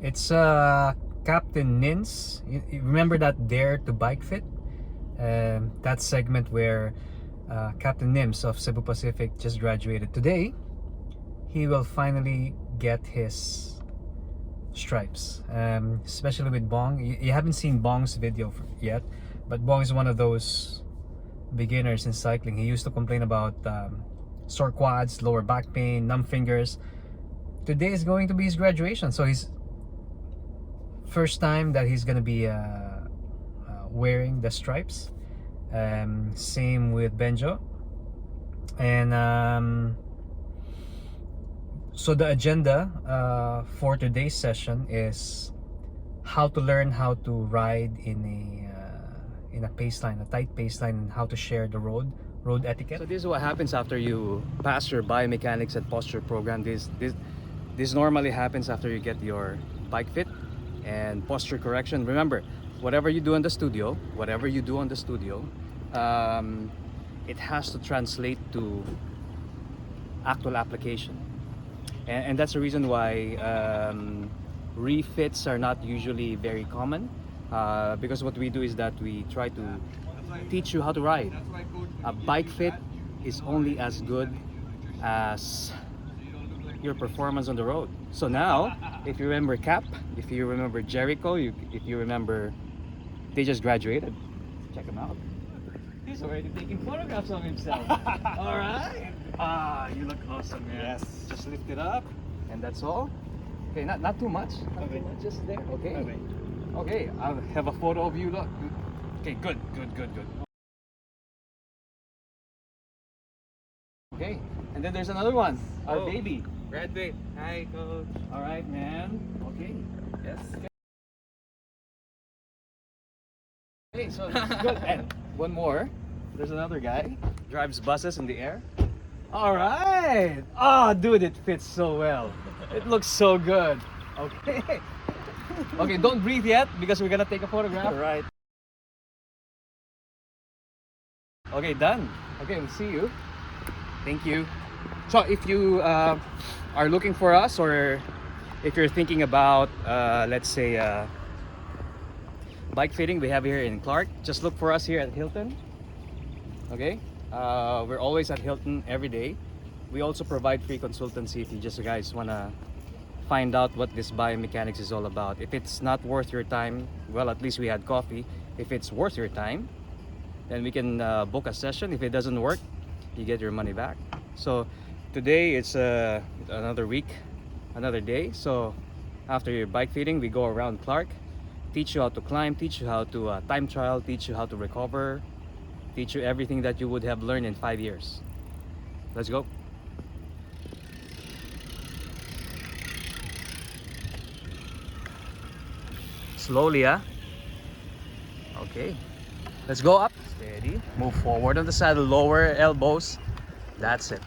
It's Captain Nins. You remember that Dare to Bike Fit? That segment where Captain Nims of Cebu Pacific just graduated. Today, he will finally get his stripes, especially with Bong. You haven't seen Bong's video yet, but Bong is one of those beginners in cycling. He used to complain about sore quads, lower back pain, numb fingers. Today is going to be his graduation, so his first time that he's gonna be wearing the stripes. Same with Benjo. And so the agenda for today's session is how to learn how to ride in a pace line, a tight pace line, and how to share the road etiquette. So this is what happens after you pass your biomechanics and posture program. This normally happens after you get your bike fit and posture correction. Remember, whatever you do in the studio, it has to translate to actual application. And that's the reason why refits are not usually very common, because what we do is that we try to teach you how to ride. A bike fit is only as good as your performance on the road. So now, if you remember Cap, if you remember Jericho, if you remember, they just graduated. Check them out. He's already taking photographs of himself. All right. You look awesome, man. Yes. Just lift it up, and that's all. Okay, not too much. Not too much, just there. Okay. Okay. I'll have a photo of you. Look. Okay. Good. Okay. And then there's another one. Our baby. Graduate. Hi, coach. All right, man. Okay. Yes. Okay, so this is good. And one more. There's another guy. Drives buses in the air. All right. Oh, dude, it fits so well. It looks so good. Okay. Okay, don't breathe yet because we're gonna take a photograph. All right. Okay, done. Okay, we'll see you. Thank you. So if you are looking for us, or if you're thinking about, let's say, bike fitting, we have here in Clark. Just look for us here at Hilton. Okay, we're always at Hilton every day. We also provide free consultancy if you just guys want to find out what this biomechanics is all about. If it's not worth your time, well, at least we had coffee. If it's worth your time, then we can book a session. If it doesn't work, you get your money back. So today it's another week, another day. So after your bike fitting, we go around Clark, teach you how to climb, teach you how to time trial, teach you how to recover, teach you everything that you would have learned in 5 years. Let's go. Slowly, huh? Okay. Let's go up. Steady. Move forward on the saddle, lower elbows. That's it.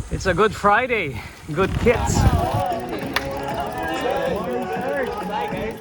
It's a good Friday. Good kits. Bye, guys.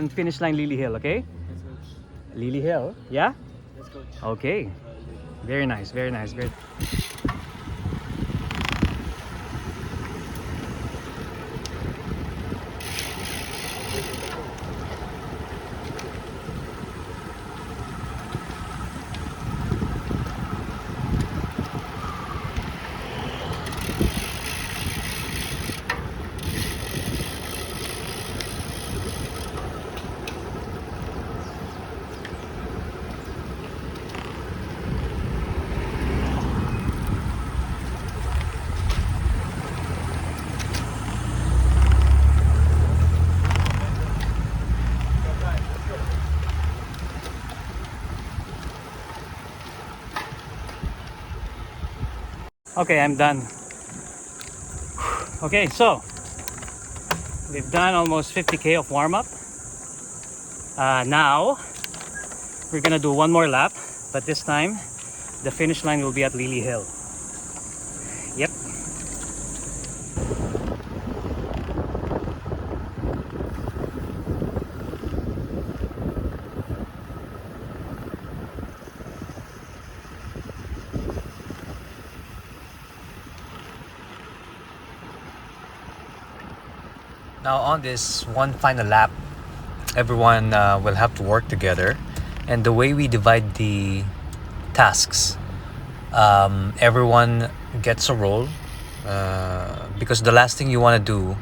and finish line Lily Hill, okay? Yes, coach. Lily Hill, yeah? Yes, coach. Okay. Very nice, very nice, great. Okay, I'm done. Okay, so we've done almost 50k of warm-up. Now we're gonna do one more lap, but this time the finish line will be at Lily Hill. Yep. Now on this one final lap, everyone will have to work together, and the way we divide the tasks, everyone gets a role, because the last thing you want to do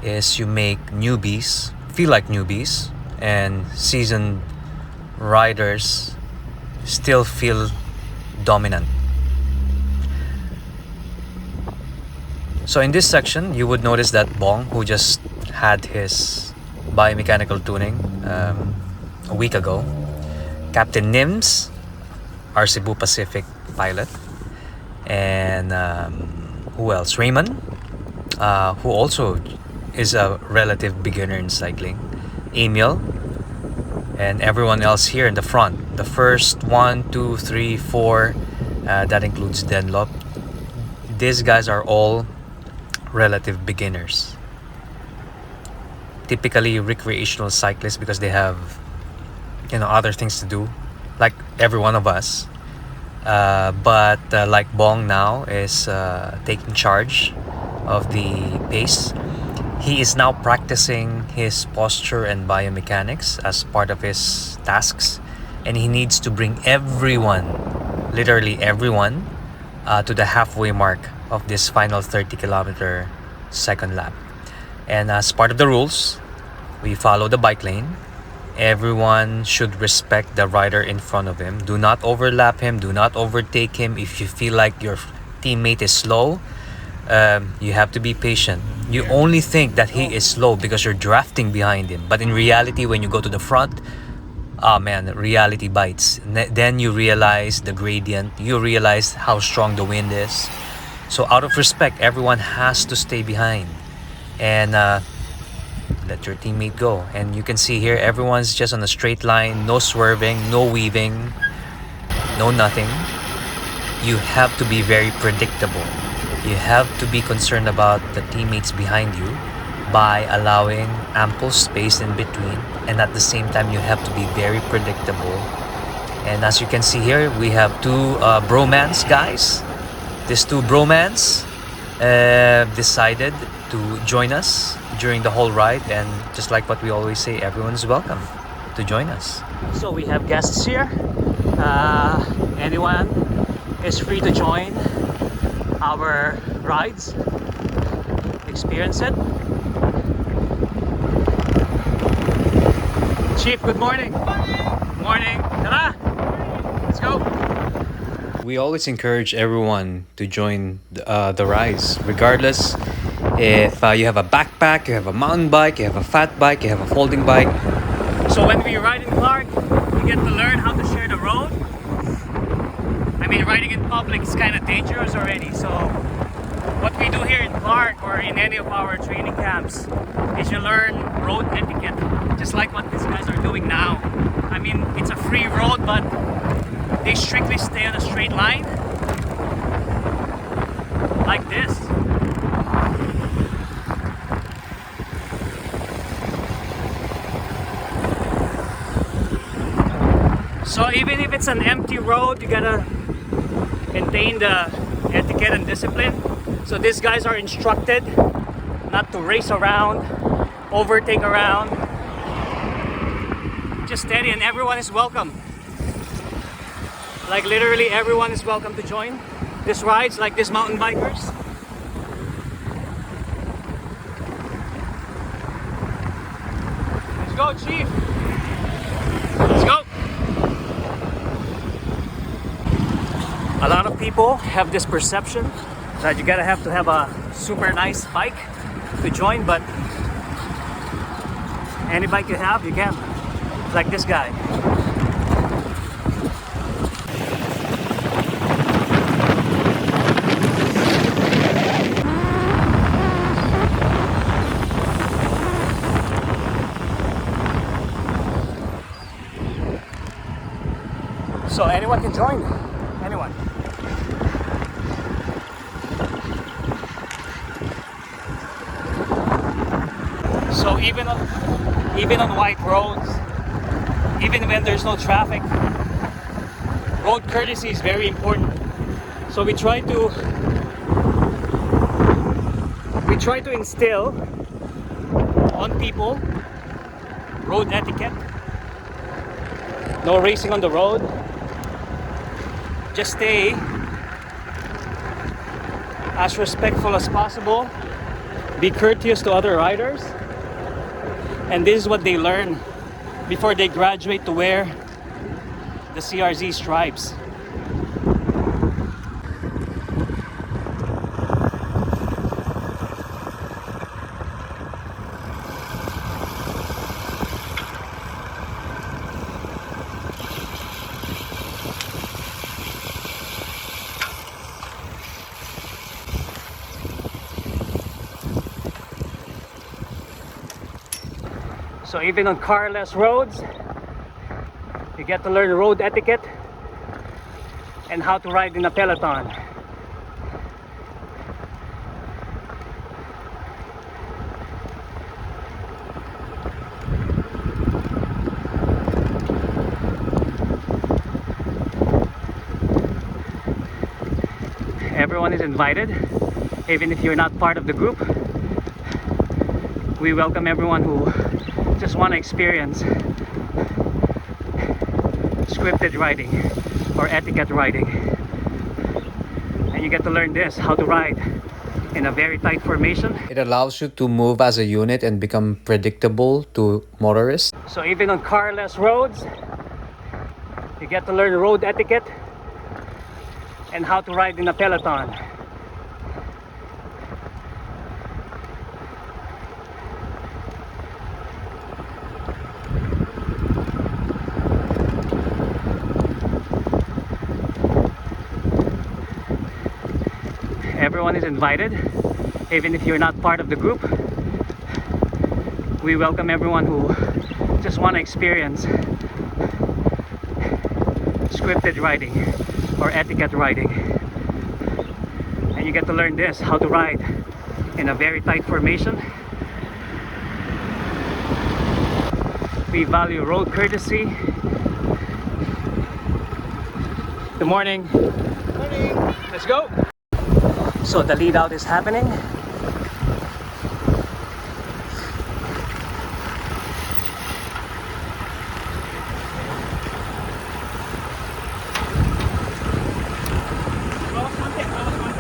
is you make newbies feel like newbies and seasoned riders still feel dominant. So in this section, you would notice that Bong, who just had his biomechanical tuning a week ago, Captain Nims, our Cebu Pacific pilot, and who else? Raymond, who also is a relative beginner in cycling, Emil, and everyone else here in the front. The first 1, 2, 3, 4, that includes Denlop. These guys are all relative beginners, typically recreational cyclists, because they have, you know, other things to do, like every one of us. But like Bong now is taking charge of the pace. He is now practicing his posture and biomechanics as part of his tasks, and he needs to bring everyone, literally everyone, to the halfway mark of this final 30-kilometer second lap. And as part of the rules, we follow the bike lane. Everyone should respect the rider in front of him. Do not overlap him. Do not overtake him. If you feel like your teammate is slow, you have to be patient. You only think that he is slow because you're drafting behind him. But in reality, when you go to the front, oh man, reality bites. Then you realize the gradient. You realize how strong the wind is. So out of respect, everyone has to stay behind and let your teammate go. And you can see here, everyone's just on a straight line, no swerving, no weaving, no nothing. You have to be very predictable. You have to be concerned about the teammates behind you by allowing ample space in between, and at the same time you have to be very predictable. And as you can see here, we have two bromance guys. These two bromance decided to join us during the whole ride, and just like what we always say, everyone is welcome to join us. So we have guests here. Anyone is free to join our rides, experience it. Chief, good morning. Morning. Tara, let's go. We always encourage everyone to join the rides, regardless if you have a backpack, you have a mountain bike, you have a fat bike, you have a folding bike. So when we ride in Clark, we get to learn how to share the road. I mean, riding in public is kind of dangerous already. So what we do here in Clark or in any of our training camps is you learn road etiquette, just like what these guys are doing now. I mean, it's a free road, but they strictly stay on a straight line like this. So even if it's an empty road, you gotta maintain the etiquette and discipline. So these guys are instructed not to race around, overtake around. Just steady, and everyone is welcome. Like literally everyone is welcome to join this rides, like these mountain bikers. Let's go, Chief. Let's go. A lot of people have this perception that you gotta have to have a super nice bike to join, but any bike you have, you can. Like this guy. So anyone can join. Anyone. So even on white roads, even when there's no traffic, road courtesy is very important. So we try to instill on people road etiquette. No racing on the road. Just stay as respectful as possible. Be courteous to other riders. And this is what they learn before they graduate to wear the CRZ stripes. So even on carless roads, you get to learn road etiquette and how to ride in a peloton. Everyone is invited, even if you're not part of the group. We welcome everyone who just want to experience scripted riding or etiquette riding. And you get to learn this, how to ride in a very tight formation. It allows you to move as a unit and become predictable to motorists. So even on carless roads, you get to learn road etiquette and how to ride in a peloton. Everyone is invited, even if you're not part of the group. We welcome everyone who just want to experience scripted riding or etiquette riding. And you get to learn this, how to ride in a very tight formation. We value road courtesy. Good morning. Morning. Let's go. So the lead out is happening.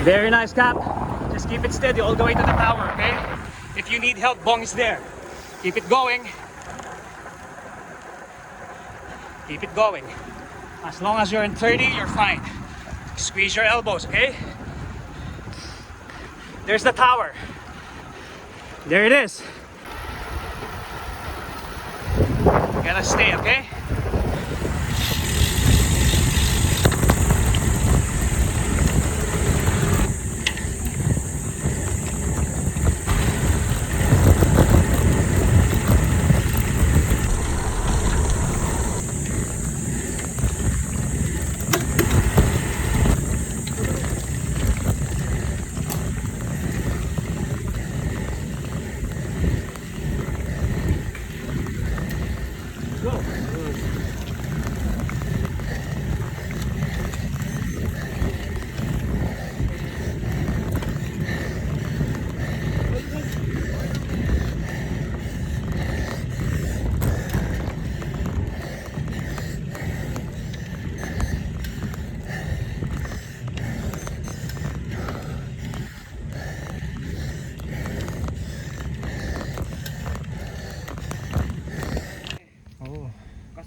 Very nice, Cap. Just keep it steady all the way to the tower, okay? If you need help, Bong is there. Keep it going. Keep it going. As long as you're in 30, you're fine. Squeeze your elbows, okay? There's the tower. There it is. You gotta stay, okay?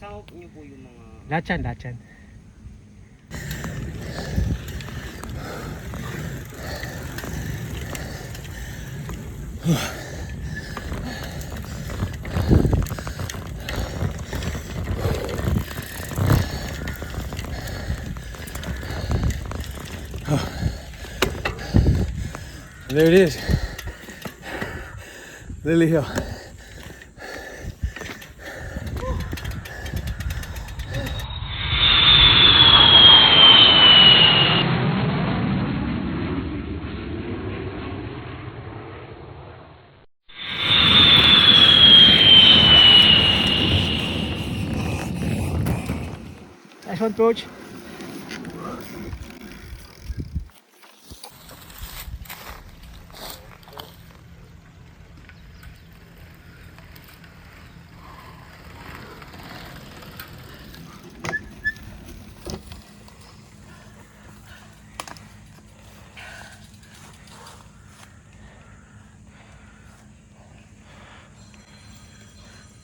kasama niyo po yung mga... Lahat yan, lahat yan. There it is, Lily Hill. Nice one, coach.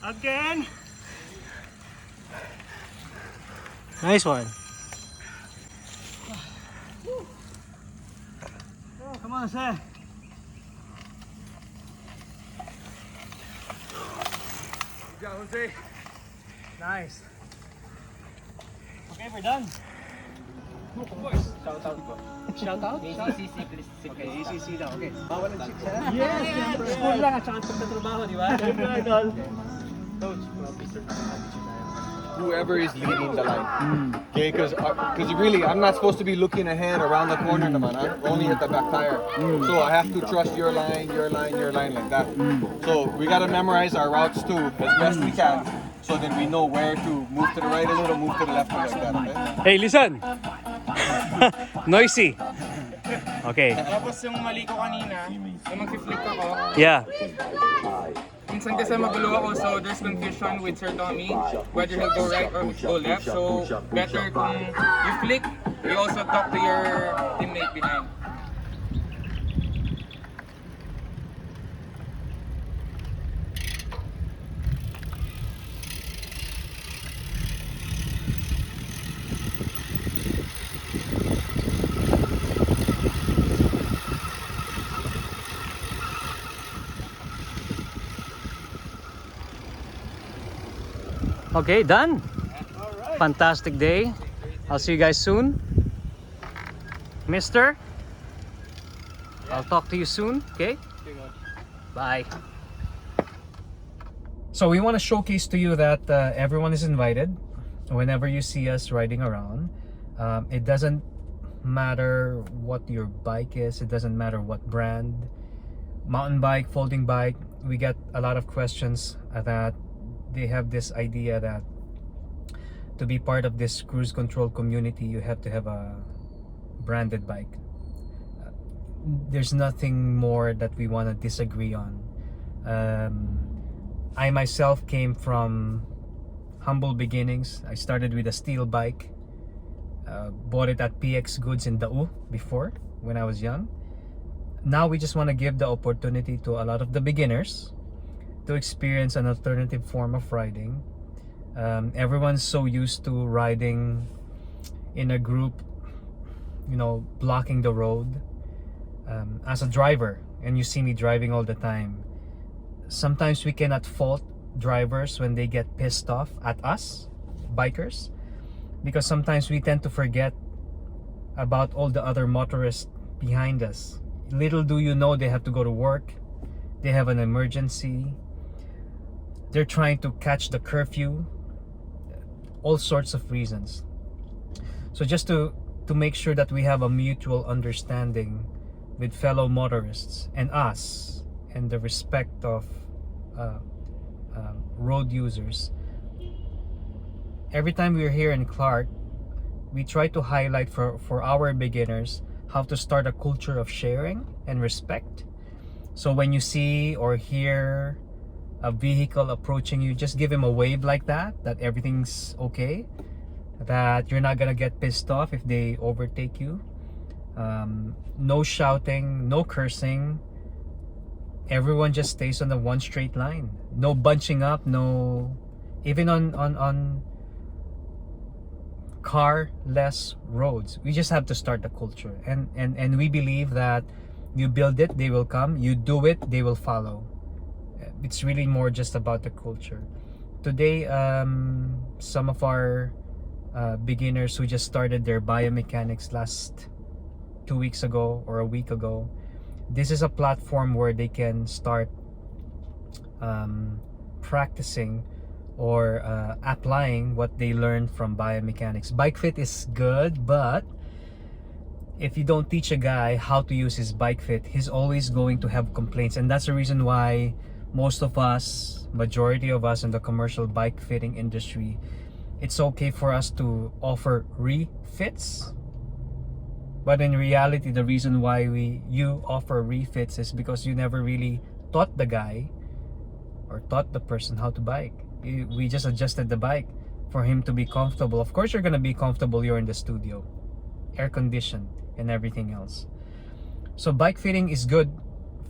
Again. Nice one. Oh, come on, sir. Good job, Jose. Nice. Okay, we're done. Of course. Shout out po. Shout out? ACCC, please. Okay, ACC daw. Okay. Bawal ang chicks, ha? Yes, siyempre. School lang at saka pagtatrabaho, di ba? Siyempre, idol. Coach, Mr. Whoever is leading the line. Okay, because really, I'm not supposed to be looking ahead around the corner, naman, huh? Only at the back tire. So I have to trust your line like that. So we gotta memorize our routes too as best we can, so that we know where to move to the right a little, move to the left like that. Okay? Hey, listen. Noisy. Okay. Tapos yung mali ko kanina, yung mag-flip ako, Yeah. minsan kasi magulo ako, so there's confusion with Sir Tommy, whether he'll go right or go left. So better kung you flick, you also talk to your teammate behind. Okay, done. Fantastic day. I'll see you guys soon. Mister, I'll talk to you soon, okay? Bye. So we want to showcase to you that everyone is invited whenever you see us riding around. It doesn't matter what your bike is, it doesn't matter what brand. Mountain bike, folding bike, we get a lot of questions that they have this idea that to be part of this cruise control community, you have to have a branded bike. There's nothing more that we want to disagree on. I myself came from humble beginnings. I started with a steel bike, bought it at PX Goods in Dau before when I was young. Now we just want to give the opportunity to a lot of the beginners to experience an alternative form of riding. Everyone's so used to riding in a group, you know, blocking the road. As a driver, and you see me driving all the time, sometimes we cannot fault drivers when they get pissed off at us, bikers, because sometimes we tend to forget about all the other motorists behind us. Little do you know, they have to go to work, they have an emergency, they're trying to catch the curfew, all sorts of reasons. So just to make sure that we have a mutual understanding with fellow motorists and us, and the respect of road users, every time we're here in Clark, we try to highlight for our beginners how to start a culture of sharing and respect. So when you see or hear a vehicle approaching you, just give him a wave like that everything's okay, that you're not gonna get pissed off if they overtake you. No shouting, no cursing. Everyone just stays on the one straight line. No bunching up, no, even on car-less roads. We just have to start the culture, and we believe that you build it, they will come. You do it, they will follow. It's really more just about the culture. Today, some of our beginners who just started their biomechanics last 2 weeks ago or a week ago, this is a platform where they can start practicing or applying what they learned from biomechanics. Bikefit is good, but if you don't teach a guy how to use his Bikefit, he's always going to have complaints. And that's the reason why most of us, majority of us in the commercial bike fitting industry, it's okay for us to offer refits. But in reality, the reason why you offer refits is because you never really taught the guy or taught the person how to bike. We just adjusted the bike for him to be comfortable. Of course, you're gonna be comfortable. You're in the studio, air conditioned and everything else. So bike fitting is good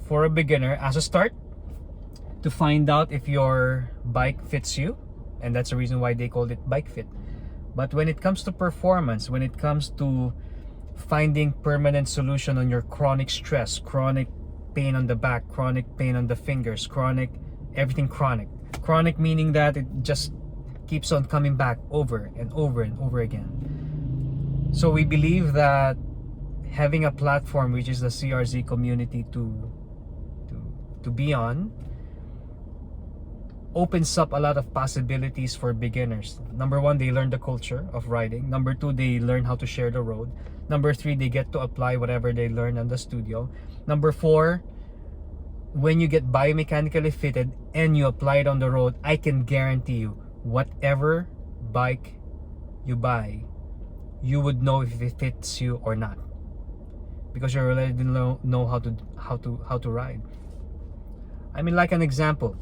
for a beginner as a start to find out if your bike fits you, and that's the reason why they called it bike fit. But when it comes to performance, when it comes to finding permanent solution on your chronic stress, chronic pain on the back, chronic pain on the fingers, chronic everything, chronic meaning that it just keeps on coming back over and over and over again. So we believe that having a platform, which is the CRZ community, to be on, opens up a lot of possibilities for beginners. Number one, they learn the culture of riding. Number two, they learn how to share the road. Number three, they get to apply whatever they learn on the studio. Number four, when you get biomechanically fitted and you apply it on the road, I can guarantee you, whatever bike you buy, you would know if it fits you or not, because you already know how to ride. I mean, like an example,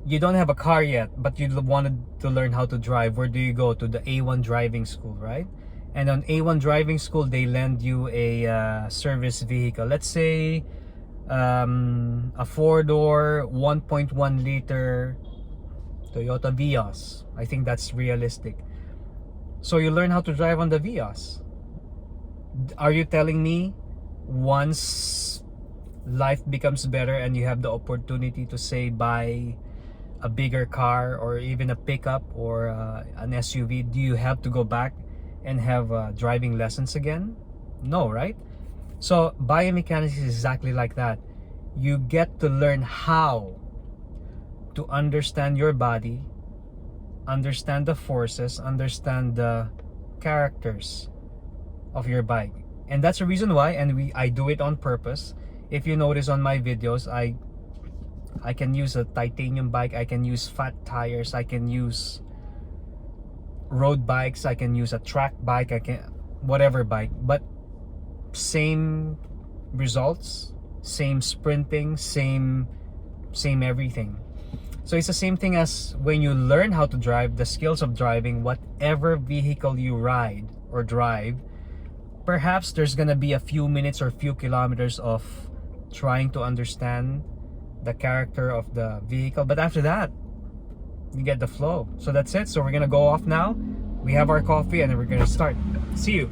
you don't have a car yet, but you wanted to learn how to drive. Where do you go? To the A1 driving school, right? And on A1 driving school, they lend you a service vehicle. Let's say a 4-door, 1.1 liter Toyota Vios. I think that's realistic. So you learn how to drive on the Vios. Are you telling me once life becomes better and you have the opportunity to, say, buy a bigger car or even a pickup or an SUV, do you have to go back and have driving lessons again? No, right? So biomechanics is exactly like that. You get to learn how to understand your body, understand the forces, understand the characters of your bike. And that's the reason why, and I do it on purpose. If you notice on my videos, I can use a titanium bike, I can use fat tires, I can use road bikes, I can use a track bike, I can whatever bike, but same results, same sprinting, same everything. So it's the same thing as when you learn how to drive, the skills of driving, whatever vehicle you ride or drive. Perhaps there's gonna be a few minutes or few kilometers of trying to understand the character of the vehicle, but after that you get the flow. So that's it. So we're gonna go off now. We have our coffee and then we're gonna start. See you.